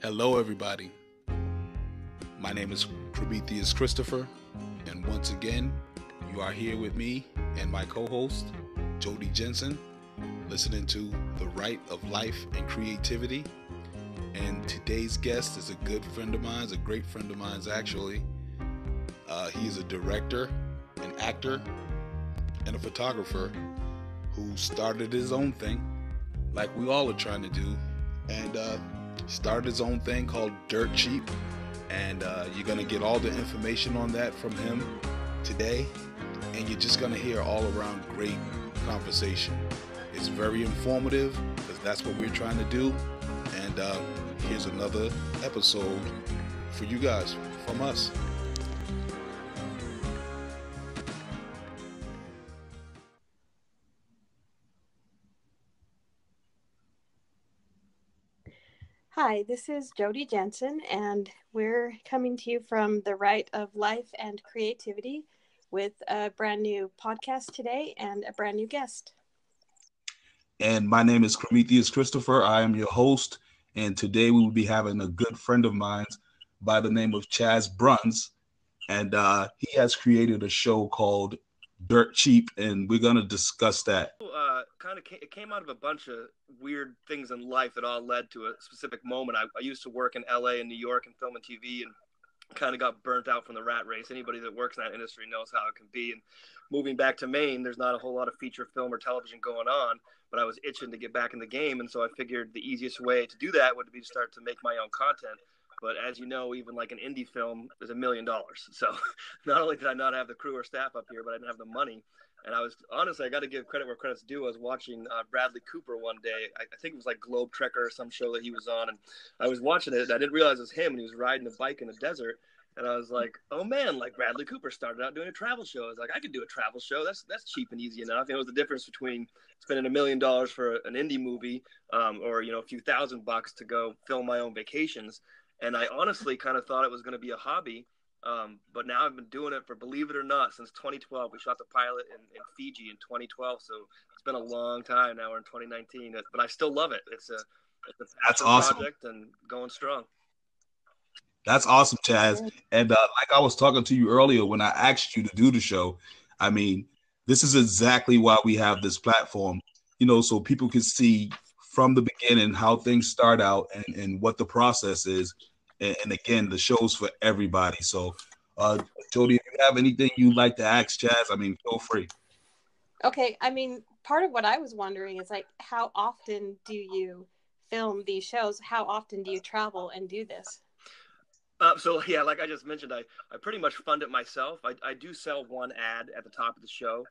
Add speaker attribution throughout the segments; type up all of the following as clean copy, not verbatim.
Speaker 1: Hello, everybody. My name is Crmetheus Christopher, and once again, you are here with me and my co-host, Jodi Jensen, listening to The Right of Life and Creativity. And today's guest is a good friend of mine, a great friend of mine, actually. He is a director, an actor, and a photographer who started his own thing, like we all are trying to do, and started his own thing called Dirt Cheap. And you're going to get all the information on that from him today, and you're just going to hear all around great conversation. It's very informative because that's what we're trying to do. And here's another episode for you guys from us.
Speaker 2: Hi, this is Jodi Jensen, and we're coming to you from The Right of Life and Creativity with a brand new podcast today and a brand new guest.
Speaker 1: And my name is Crmetheus Christopher. I am your host, and today we will be having a good friend of mine by the name of Bruns, and he has created a show called Dirt Cheap, and we're going to discuss that.
Speaker 3: It came out of a bunch of weird things in life that all led to a specific moment. I used to work in LA and New York in film and TV, and kind of got burnt out from the rat race. Anybody that works in that industry knows how it can be. And moving back to Maine, there's not a whole lot of feature film or television going on, but I was itching to get back in the game. And so I figured the easiest way to do that would be to start to make my own content. But as you know, even like an indie film is $1 million. So not only did I not have the crew or staff up here, but I didn't have the money. And I was honestly, I got to give credit where credit's due. I was watching Bradley Cooper one day. I think it was like Globe Trekker or some show that he was on. And I was watching it, and I didn't realize it was him. And he was riding a bike in the desert. And I was like, oh man, like Bradley Cooper started out doing a travel show. I was like, I could do a travel show. That's cheap and easy enough. It was the difference between spending $1 million for an indie movie, or a few $1,000 to go film my own vacations. And I honestly kind of thought it was going to be a hobby. But now I've been doing it for, believe it or not, since 2012. We shot the pilot in Fiji in 2012, so it's been a long time. Now we're in 2019, but I still love it. It's a
Speaker 1: That's awesome.
Speaker 3: Project and going strong.
Speaker 1: That's awesome, Chaz. And like I was talking to you earlier when I asked you to do the show, I mean, this is exactly why we have this platform, so people can see from the beginning how things start out and what the process is. And again, the show's for everybody. So, Jodi, if you have anything you'd like to ask Chaz, I mean, feel free.
Speaker 2: Okay, I mean, part of what I was wondering is like, how often do you film these shows? How often do you travel and do this?
Speaker 3: So yeah, like I just mentioned, I pretty much fund it myself. I do sell one ad at the top of the show,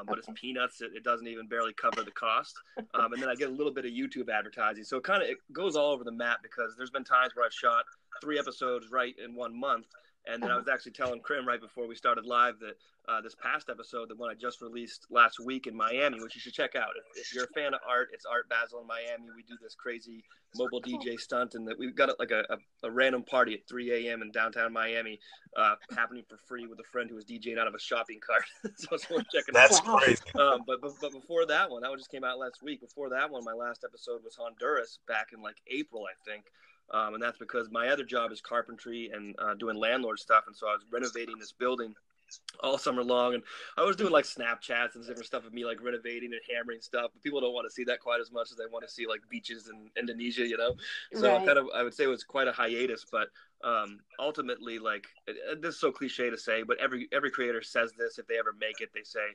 Speaker 3: but it's peanuts. It doesn't even barely cover the cost. And then I get a little bit of YouTube advertising. So it goes all over the map, because there's been times where I've shot 3 episodes right in 1 month. And then I was actually telling Crim right before we started live that this past episode, the one I just released last week in Miami, which you should check out. If you're a fan of art, it's Art Basel in Miami. We do this crazy mobile DJ stunt, and we've got like a random party at 3 a.m. in downtown Miami, happening for free with a friend who was DJing out of a shopping cart. So it's worth checking out.
Speaker 1: That's crazy.
Speaker 3: But before that one just came out last week. Before that one, my last episode was Honduras back in like April, I think. And that's because my other job is carpentry and doing landlord stuff. And so I was renovating this building all summer long. And I was doing like Snapchats and different stuff of me like renovating and hammering stuff. But people don't want to see that quite as much as they want to see like beaches in Indonesia, So
Speaker 2: Right.
Speaker 3: I would say it was quite a hiatus. But ultimately, like, this is so cliche to say, but every creator says this. If they ever make it, they say,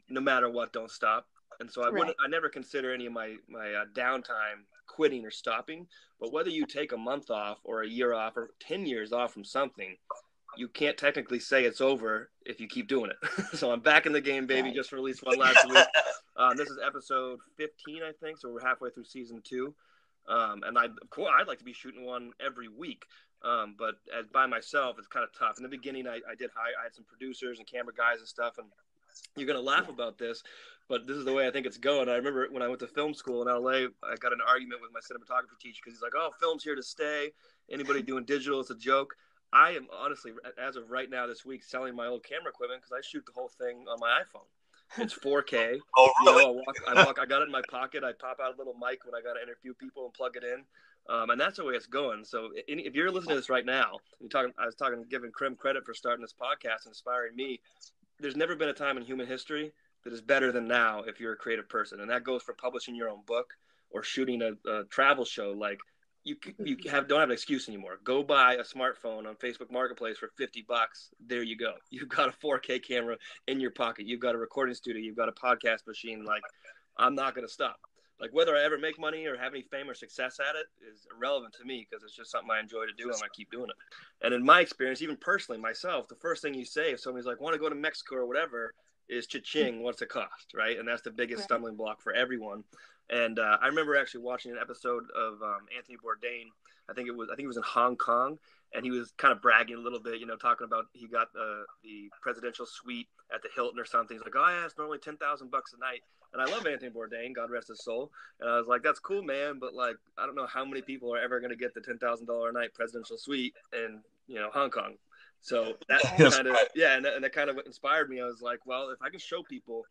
Speaker 3: no matter what, don't stop. And so I never consider any of my downtime quitting or stopping. But whether you take a month off or a year off or 10 years off from something, you can't technically say it's over if you keep doing it. So I'm back in the game, baby.
Speaker 2: Right.
Speaker 3: Just released one last week. This is episode 15, I think. So we're halfway through season 2. And I'd like to be shooting one every week. But as by myself, it's kind of tough. In the beginning, I had some producers and camera guys and stuff, and you're going to laugh about this, but this is the way I think it's going. I remember when I went to film school in LA, I got an argument with my cinematography teacher because he's like, oh, film's here to stay. Anybody doing digital, it's a joke. I am honestly, as of right now this week, selling my old camera equipment because I shoot the whole thing on my iPhone. It's 4K.
Speaker 4: Oh, really?
Speaker 3: I got it in my pocket. I pop out a little mic when I got to interview people and plug it in. And that's the way it's going. So if you're listening to this right now, I was giving Crem credit for starting this podcast and inspiring me. There's never been a time in human history that is better than now if you're a creative person. And that goes for publishing your own book or shooting a travel show. Like, you don't have an excuse anymore. Go buy a smartphone on Facebook Marketplace for $50. There you go. You've got a 4K camera in your pocket. You've got a recording studio. You've got a podcast machine. Like, I'm not going to stop. Like, whether I ever make money or have any fame or success at it is irrelevant to me because it's just something I enjoy to do and I keep doing it. And in my experience, even personally myself, the first thing you say if somebody's like, want to go to Mexico or whatever, is cha-ching, what's it cost, right? And that's the biggest stumbling block for everyone. And I remember actually watching an episode of Anthony Bourdain. I think it was in Hong Kong, and he was kind of bragging a little bit, talking about he got the presidential suite at the Hilton or something. He's like, oh yeah, it's normally $10,000 a night. And I love Anthony Bourdain, God rest his soul. And I was like, that's cool, man, but like, I don't know how many people are ever going to get the $10,000 a night presidential suite in Hong Kong. So that kind of and that kind of inspired me. I was like, well, if I can show people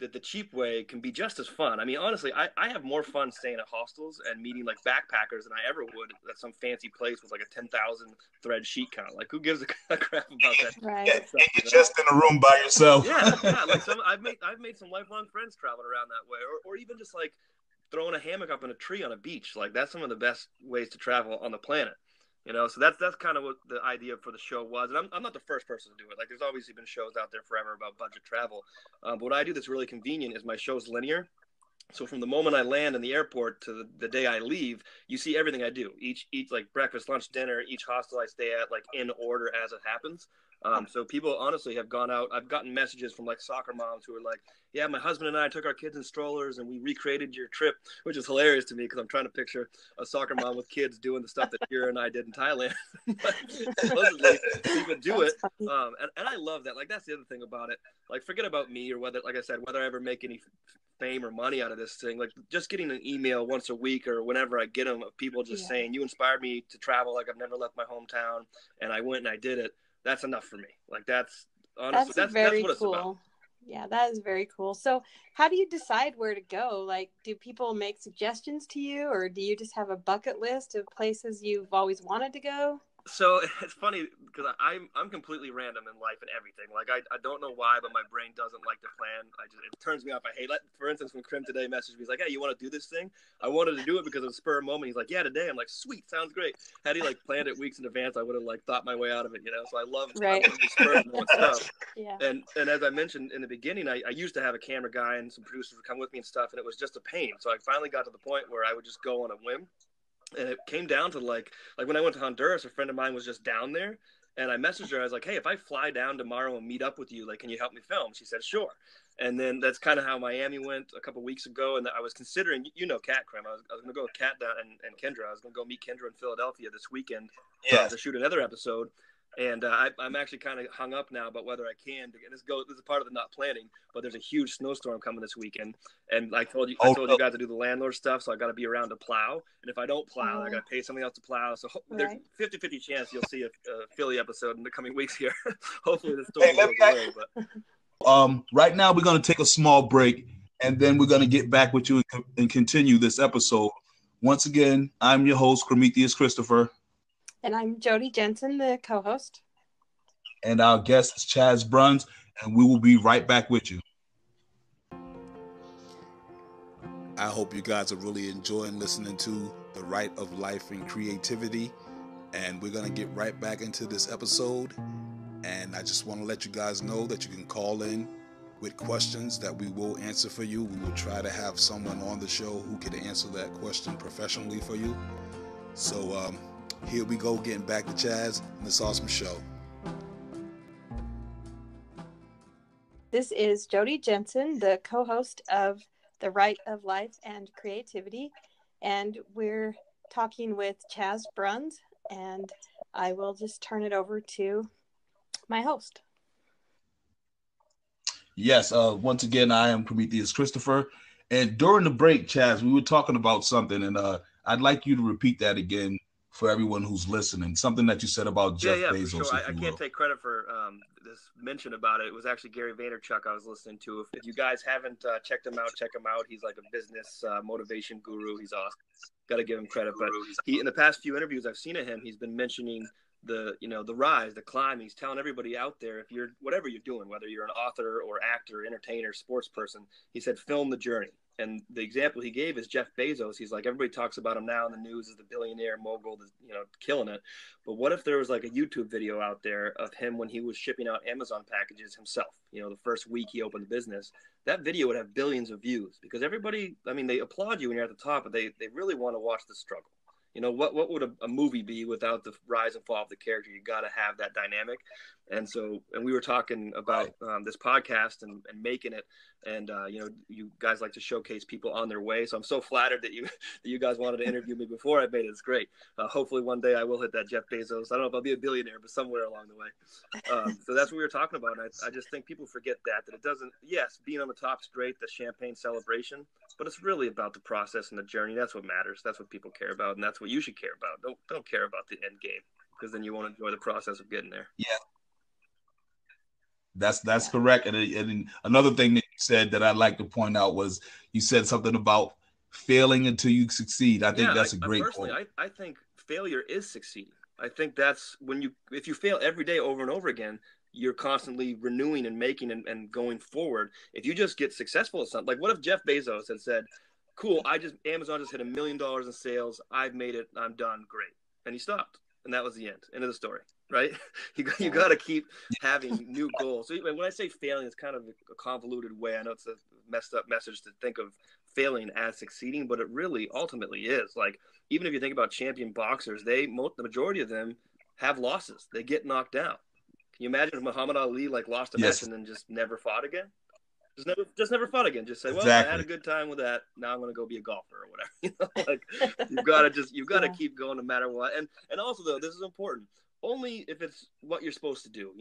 Speaker 3: that the cheap way can be just as fun. I mean, honestly, I have more fun staying at hostels and meeting like backpackers than I ever would at some fancy place with like a 10,000 thread sheet count. Like, who gives a crap about that?
Speaker 2: Right.
Speaker 4: Yeah, you're just in a room by yourself.
Speaker 3: Yeah. Like I've made some lifelong friends traveling around that way, or even just like throwing a hammock up in a tree on a beach. Like, that's some of the best ways to travel on the planet. So that's kind of what the idea for the show was. And I'm not the first person to do it. Like, there's obviously been shows out there forever about budget travel. But what I do that's really convenient is my show's linear. So from the moment I land in the airport to the day I leave, you see everything I do. Each like breakfast, lunch, dinner, each hostel I stay at, like in order as it happens. So people honestly have gone out. I've gotten messages from like soccer moms who are like, yeah, my husband and I took our kids in strollers and we recreated your trip, which is hilarious to me because I'm trying to picture a soccer mom with kids doing the stuff that Kira and I did in Thailand. But supposedly people do it. And I love that. Like, that's the other thing about it. Like, forget about me or whether, like I said, whether I ever make any fame or money out of this thing. Like, just getting an email once a week or whenever I get them of people just saying, you inspired me to travel like I've never left my hometown and I went and I did it. That's enough for me. Like, that's honestly, that's what it's about.
Speaker 2: Yeah, that is very cool. So how do you decide where to go? Like, do people make suggestions to you, or do you just have a bucket list of places you've always wanted to go?
Speaker 3: So it's funny because I'm completely random in life and everything. Like, I don't know why, but my brain doesn't like to plan. It turns me off. I hate it. For instance, when Crem today messaged me, he's like, hey, you want to do this thing? I wanted to do it because of the spur of the moment. He's like, yeah, today. I'm like, sweet, sounds great. Had he like planned it weeks in advance, I would have like thought my way out of it, So I love the spur of the moment stuff.
Speaker 2: Yeah.
Speaker 3: And as I mentioned in the beginning, I used to have a camera guy and some producers would come with me and stuff, and it was just a pain. So I finally got to the point where I would just go on a whim. And it came down to like when I went to Honduras, a friend of mine was just down there, and I messaged her. I was like, hey, if I fly down tomorrow and meet up with you, like, can you help me film? She said, sure. And then that's kind of how Miami went a couple of weeks ago. And I was considering, Kat, Crem. I was going to go with Kat down and Kendra. I was going to go meet Kendra in Philadelphia this weekend to shoot another episode. And I'm actually kind of hung up now about whether I can. And this is part of the not planning, but there's a huge snowstorm coming this weekend. And I told you guys to do the landlord stuff, so I got to be around to plow. And if I don't plow, I got to pay somebody else to plow. So there's 50-50 chance you'll see a Philly episode in the coming weeks here. Hopefully the storm goes away. But
Speaker 4: right now we're going to take a small break, and then we're going to get back with you and continue this episode. Once again, I'm your host, Crmetheus Christopher.
Speaker 2: And I'm Jodi Jensen, the co-host.
Speaker 4: And our guest is Chaz Bruns, and we will be right back with you.
Speaker 1: I hope you guys are really enjoying listening to The Right of Life and Creativity. And we're going to get right back into this episode. And I just want to let you guys know that you can call in with questions that we will answer for you. We will try to have someone on the show who can answer that question professionally for you. So, here we go, getting back to Chaz and this awesome show.
Speaker 2: This is Jodi Jensen, the co-host of The Right of Life and Creativity. And we're talking with Chaz Bruns. And I will just turn it over to my host.
Speaker 4: Yes, once again, I am Crmetheus Christopher. And during the break, Chaz, we were talking about something. And I'd like you to repeat that again for everyone who's listening. Something that you said about Jeff Bezos,
Speaker 3: for sure.
Speaker 4: if
Speaker 3: I
Speaker 4: you
Speaker 3: can't
Speaker 4: will.
Speaker 3: take credit for this mention about it. It was actually Gary Vaynerchuk I was listening to. If you guys haven't checked him out, check him out. He's like a business motivation guru. He's awesome. Got to give him credit. But he, in the past few interviews I've seen of him, he's been mentioning the rise, the climb. He's telling everybody out there, if you're whatever you're doing, whether you're an author or actor, entertainer, sports person, he said, film the journey. And the example he gave is Jeff Bezos. He's like, everybody talks about him now in the news as the billionaire mogul, killing it. But what if there was like a YouTube video out there of him when he was shipping out Amazon packages himself? The first week he opened the business, that video would have billions of views, because everybody, they applaud you when you're at the top, but they really want to watch the struggle. What would a movie be without the rise and fall of the character? You got to have that dynamic. And we were talking about this podcast and making it. And, you guys like to showcase people on their way. So I'm so flattered that you guys wanted to interview me before I made it. It's great. Hopefully one day I will hit that Jeff Bezos. I don't know if I'll be a billionaire, but somewhere along the way. So that's what we were talking about. And I just think people forget that it doesn't, yes, being on the top's great, the champagne celebration, but it's really about the process and the journey. That's what matters. That's what people care about. And that's what you should care about. Don't care about the end game, because then you won't enjoy the process of getting there.
Speaker 4: Yeah. That's correct. And another thing that you said that I'd like to point out was you said something about failing until you succeed. I think that's a great point.
Speaker 3: I think failure is succeeding. I think that's if you fail every day over and over again, you're constantly renewing and making and going forward. If you just get successful at something, like what if Jeff Bezos had said, cool, Amazon just hit $1 million in sales. I've made it. I'm done. Great. And he stopped. And that was the end of the story. Right? You got to keep having new goals. So when I say failing, it's kind of a convoluted way. I know it's a messed up message to think of failing as succeeding, but it really ultimately is. Like, even if you think about champion boxers, the majority of them have losses. They get knocked down. Can you imagine if Muhammad Ali lost a match and then just never fought again? Just never fought again. Just say, well, I had a good time with that. Now I'm going to go be a golfer or whatever. You've got to keep going no matter what. And also though, this is important. Only if it's what you're supposed to do,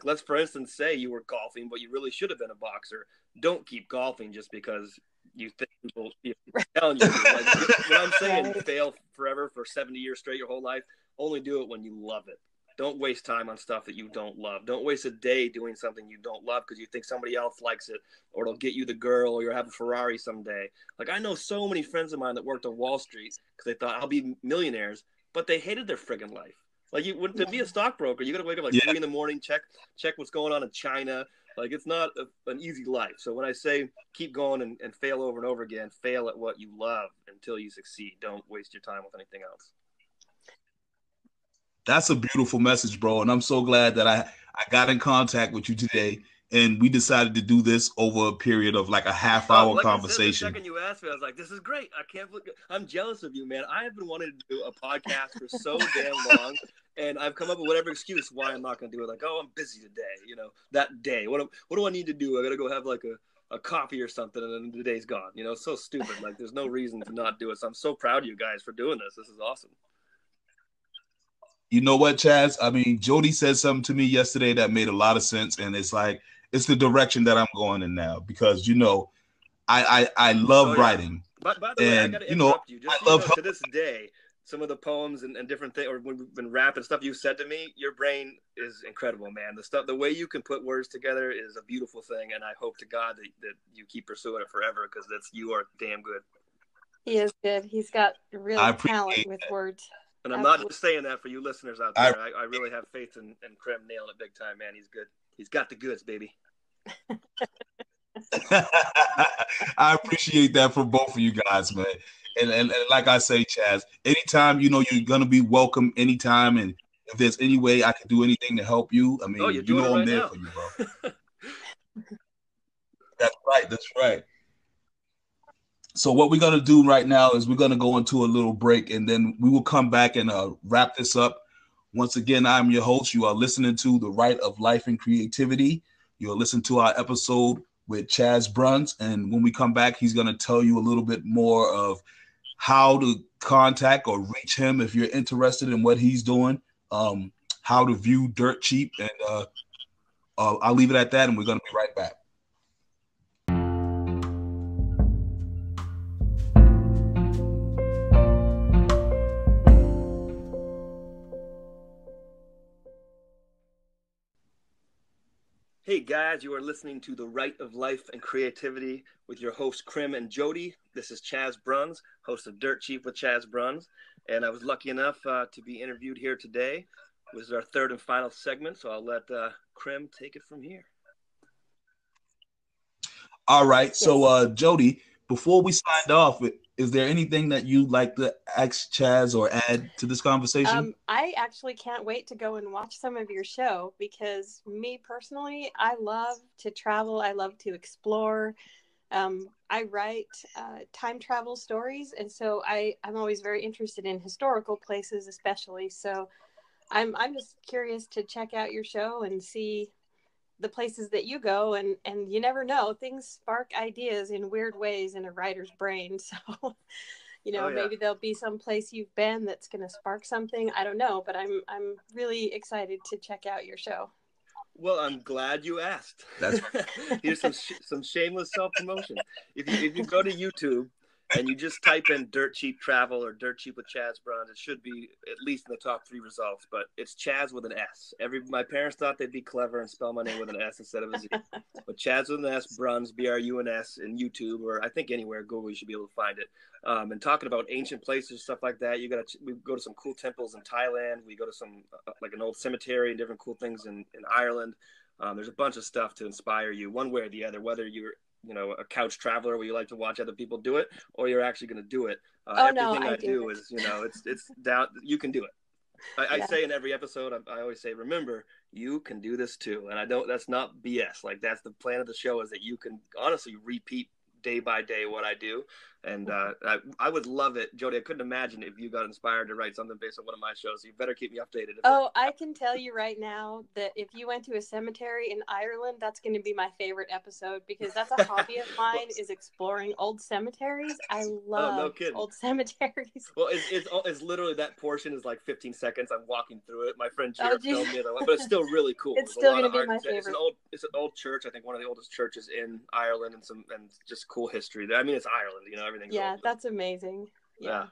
Speaker 3: let's, for instance, say you were golfing, but you really should have been a boxer. Don't keep golfing just because you think people are telling you. When I'm saying fail forever for 70 years straight, your whole life, only do it when you love it. Don't waste time on stuff that you don't love. Don't waste a day doing something you don't love because you think somebody else likes it, or it'll get you the girl, or you'll have a Ferrari someday. I know so many friends of mine that worked on Wall Street because they thought I'll be millionaires, but they hated their friggin' life. To be a stockbroker, you got to wake up 3 in the morning, check what's going on in China. It's not an easy life. So when I say keep going and fail over and over again, fail at what you love until you succeed. Don't waste your time with anything else.
Speaker 4: That's a beautiful message, bro. And I'm so glad that I got in contact with you today. And we decided to do this over a period of a half-hour conversation.
Speaker 3: The second you asked me, I was like, this is great. I'm jealous of you, man. I have been wanting to do a podcast for so damn long. And I've come up with whatever excuse why I'm not going to do it. I'm busy today, that day. What do I need to do? I got to go have a coffee or something, and then the day's gone. It's so stupid. There's no reason to not do it. So I'm so proud of you guys for doing this. This is awesome.
Speaker 4: You know what, Chaz? Jodi said something to me yesterday that made a lot of sense. And it's the direction that I'm going in now because, I love writing.
Speaker 3: By the way, I got to interrupt you. Just to this day, some of the poems and different things, or when we've been rapping stuff you said to me, your brain is incredible, man. The way you can put words together is a beautiful thing, and I hope to God that you keep pursuing it forever because you are damn good.
Speaker 2: He is good. He's got real talent with words.
Speaker 3: And I'm not just saying that for you listeners out there. I really have faith in Crem nailing it big time, man. He's good. He's got the goods, baby.
Speaker 4: I appreciate that from both of you guys, man. And like I say, Chaz, anytime, you're going to be welcome anytime. And if there's any way I can do anything to help you, I'm there for you, bro. That's right. So what we're going to do right now is we're going to go into a little break, and then we will come back and wrap this up. Once again, I'm your host. You are listening to The Right of Life and Creativity. You'll listen to our episode with Chaz Bruns, and when we come back, he's going to tell you a little bit more of how to contact or reach him if you're interested in what he's doing, how to view Dirt Cheap, and I'll leave it at that, and we're going to be right back.
Speaker 3: Hey guys, you are listening to The Right of Life and Creativity with your hosts Crm and Jodi. This is Chaz Bruns, host of Dirt Cheap with Chaz Bruns, and I was lucky enough to be interviewed here today. This is our third and final segment, so I'll let Crm take it from here.
Speaker 4: All right, so Jodi, before we signed off, is there anything that you'd like to ask Chaz or add to this conversation?
Speaker 2: I actually can't wait to go and watch some of your show because me personally, I love to travel. I love to explore. I write time travel stories, and so I'm always very interested in historical places, especially. So I'm just curious to check out your show and see the places that you go, and you never know, things spark ideas in weird ways in a writer's brain. So maybe there'll be some place you've been that's going to spark something. I don't know, but I'm really excited to check out your show.
Speaker 3: Well, I'm glad you asked. Here's some shameless self-promotion. If you go to YouTube and you just type in Dirt Cheap Travel or Dirt Cheap with Chaz Bruns, it should be at least in the top 3 results, but it's Chaz with an S. My parents thought they'd be clever and spell my name with an S instead of a Z. But Chaz with an S, Bruns, B-R-U-N-S, in YouTube, or I think anywhere, Google, you should be able to find it. And talking about ancient places, stuff like that, we go to some cool temples in Thailand. We go to some, like an old cemetery and different cool things in Ireland. There's a bunch of stuff to inspire you one way or the other, whether you're a couch traveler where you like to watch other people do it, or you're actually going to do it. Everything I do is, it's down. You can do it. I say in every episode, I always say, remember, you can do this too. And that's not BS. Like, that's the plan of the show, is that you can honestly repeat day by day what I do. And I would love it. Jodi, I couldn't imagine if you got inspired to write something based on one of my shows. So you better keep me updated.
Speaker 2: I can tell you right now that if you went to a cemetery in Ireland, that's going to be my favorite episode, because that's a hobby of mine, is exploring old cemeteries. I love old cemeteries.
Speaker 3: Well, it's literally, that portion is like 15 seconds. I'm walking through it. My friend Jared filmed me, but it's still really cool.
Speaker 2: It's still going to be my favorite.
Speaker 3: It's an old church. I think one of the oldest churches in Ireland, and just cool history. I mean, it's Ireland, everything's old.
Speaker 2: That's amazing. Yeah.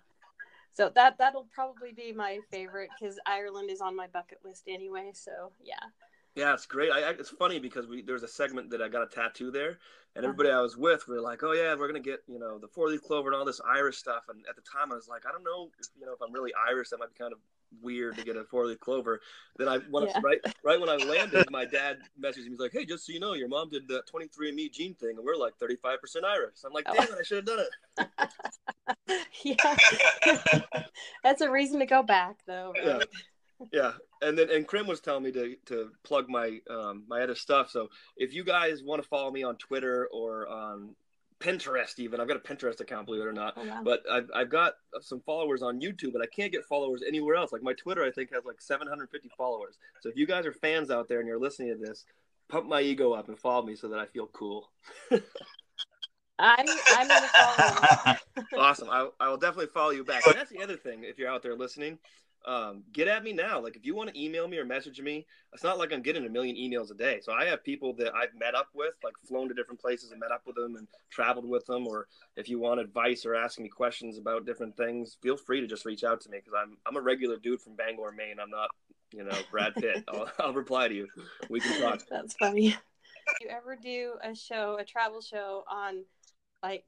Speaker 2: So that'll probably be my favorite, because Ireland is on my bucket list anyway. So yeah,
Speaker 3: it's great. It's funny because there's a segment that I got a tattoo there, and everybody I was with were like, oh yeah, we're gonna get the 4-leaf clover and all this Irish stuff. And at the time I was like, I don't know if I'm really Irish, that might be kind of weird to get a 4-leaf clover. Then right when I landed, my dad messaged me. He's like, hey, just so you know, your mom did the 23andMe gene thing, and we're like 35% Irish. So I'm like, damn it, I should have done it.
Speaker 2: Yeah. That's a reason to go back, though, right?
Speaker 3: Yeah. And Crm was telling me to plug my my other stuff. So if you guys want to follow me on Twitter or on Pinterest, even, I've got a Pinterest account, believe it or not. Oh, wow. But I've got some followers on YouTube, but I can't get followers anywhere else. Like, my Twitter, I think, has like 750 followers. So if you guys are fans out there and you're listening to this, pump my ego up and follow me so that I feel cool.
Speaker 2: I'm going to follow you.
Speaker 3: Awesome. I will definitely follow you back. And that's the other thing, if you're out there listening. Get at me now. Like, if you want to email me or message me, it's not like I'm getting a million emails a day. So I have people that I've met up with, like flown to different places and met up with them and traveled with them. Or if you want advice or asking me questions about different things, feel free to just reach out to me, because I'm a regular dude from Bangor, Maine. I'm not, Brad Pitt. I'll reply to you. We can talk.
Speaker 2: That's funny. Do you ever do a travel show on like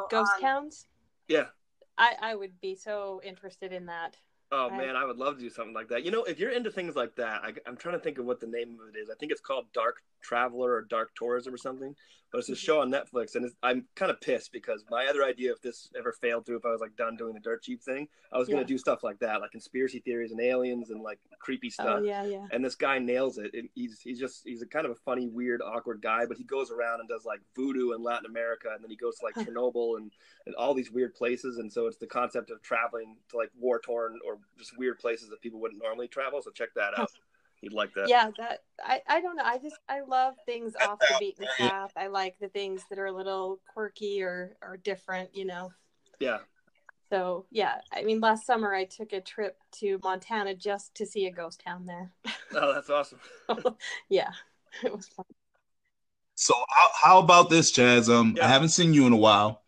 Speaker 2: ghost towns?
Speaker 3: Yeah.
Speaker 2: I would be so interested in that.
Speaker 3: Oh, man, I would love to do something like that. If you're into things like that, I'm trying to think of what the name of it is. I think it's called Dark Traveler or Dark Tourism or something. But it's a show on Netflix, and I'm kind of pissed because my other idea, if this ever failed through, if I was like done doing the Dirt Cheap thing, I was going to do stuff like that, like conspiracy theories and aliens and like creepy stuff.
Speaker 2: Oh, yeah.
Speaker 3: And this guy nails it. He's a kind of a funny, weird, awkward guy, but he goes around and does like voodoo in Latin America, and then he goes to like Chernobyl and all these weird places. And so it's the concept of traveling to like war-torn or just weird places that people wouldn't normally travel. So check that out. You'd like that.
Speaker 2: Yeah, I don't know. I love things off the beaten path. I like the things that are a little quirky or different,
Speaker 3: Yeah.
Speaker 2: So, yeah, I mean, last summer I took a trip to Montana just to see a ghost town there.
Speaker 3: Oh, that's awesome.
Speaker 2: Yeah, it was fun.
Speaker 4: So how about this, Chaz? I haven't seen you in a while.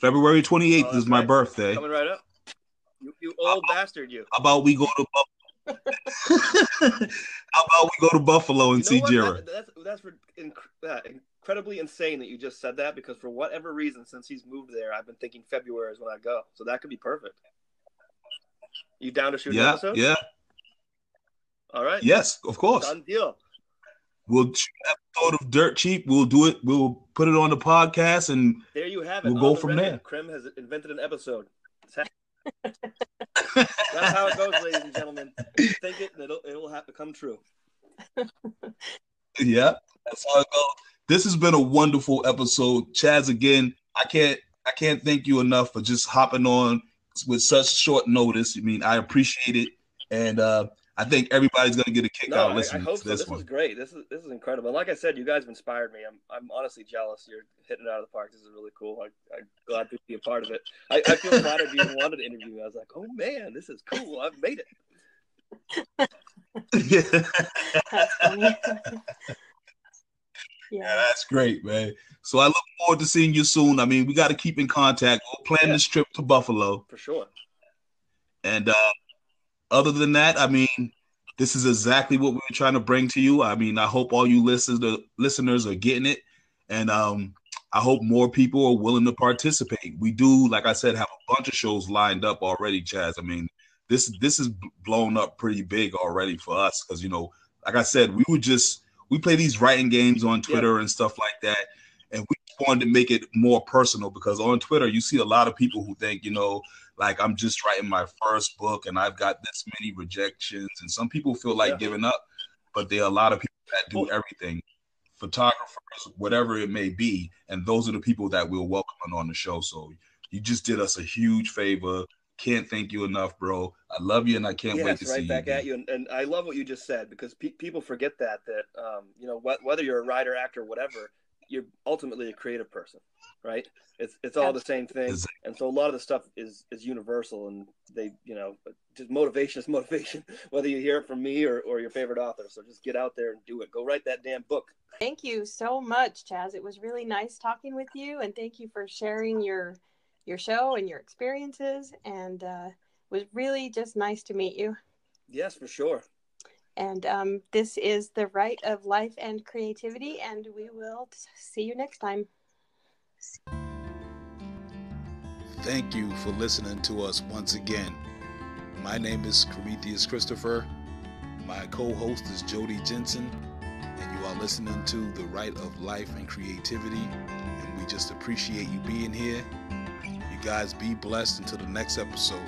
Speaker 4: February 28th is my birthday.
Speaker 3: Coming right up. You old bastard, you.
Speaker 4: How about we go to How about we go to Buffalo and see Jira?
Speaker 3: That's incredibly insane that you just said that, because for whatever reason, since he's moved there, I've been thinking February is when I go. So that could be perfect. You down to shoot an episode?
Speaker 4: Yeah.
Speaker 3: All right.
Speaker 4: Yes, of course.
Speaker 3: Done deal.
Speaker 4: We'll shoot an episode of Dirt Cheap. We'll do it. We'll put it on the podcast, and
Speaker 3: there you have it.
Speaker 4: We'll go from there.
Speaker 3: Creme has invented an episode. That's how it goes, ladies and gentlemen. You think it, and it'll have to come true.
Speaker 4: Yeah, that's how it goes. This has been a wonderful episode, Chaz. Again, I can't thank you enough for just hopping on with such short notice. I mean, I appreciate it, and I think everybody's gonna get a kick out listening to this one.
Speaker 3: This is great. This is incredible. And like I said, you guys have inspired me. I'm honestly jealous. You're hitting it out of the park. This is really cool. I'm glad to be a part of it. I feel flattered you wanted to interview me. I was like, oh man, this is cool. I've made it.
Speaker 2: That's funny.
Speaker 4: Yeah, that's great, man. So I look forward to seeing you soon. I mean, we got to keep in contact. We'll plan this trip to Buffalo.
Speaker 3: For sure.
Speaker 4: And other than that, I mean, this is exactly what we were trying to bring to you. I mean, I hope all you listeners are getting it. And I hope more people are willing to participate. We do, like I said, have a bunch of shows lined up already, Chaz. I mean, this is blown up pretty big already for us because, you know, like I said, we play these writing games on Twitter and stuff like that. And we wanted to make it more personal because on Twitter, you see a lot of people who think, you know, like I'm just writing my first book and I've got this many rejections. And some people feel like giving up, but there are a lot of people that do everything, photographers, whatever it may be. And those are the people that we're welcoming on the show. So you just did us a huge favor. Can't thank you enough, bro. I love you, and I can't wait to see you.
Speaker 3: Yes, right back at you. And I love what you just said because people forget that you know, whether you're a writer, actor, whatever, you're ultimately a creative person, right? It's all the same thing. And so a lot of the stuff is universal, and they, you know, just motivation is motivation, whether you hear it from me or your favorite author. So just get out there and do it. Go write that damn book.
Speaker 2: Thank you so much, Chaz. It was really nice talking with you, and thank you for sharing your show and your experiences, and it was really just nice to meet you.
Speaker 3: Yes, for sure.
Speaker 2: And this is The Right of Life and Creativity, and we will see you next time.
Speaker 1: Thank you for listening to us once again. My name is Crmetheus Christopher. My co-host is Jodi Jensen, and you are listening to The Right of Life and Creativity, and we just appreciate you being here. You guys be blessed until the next episode.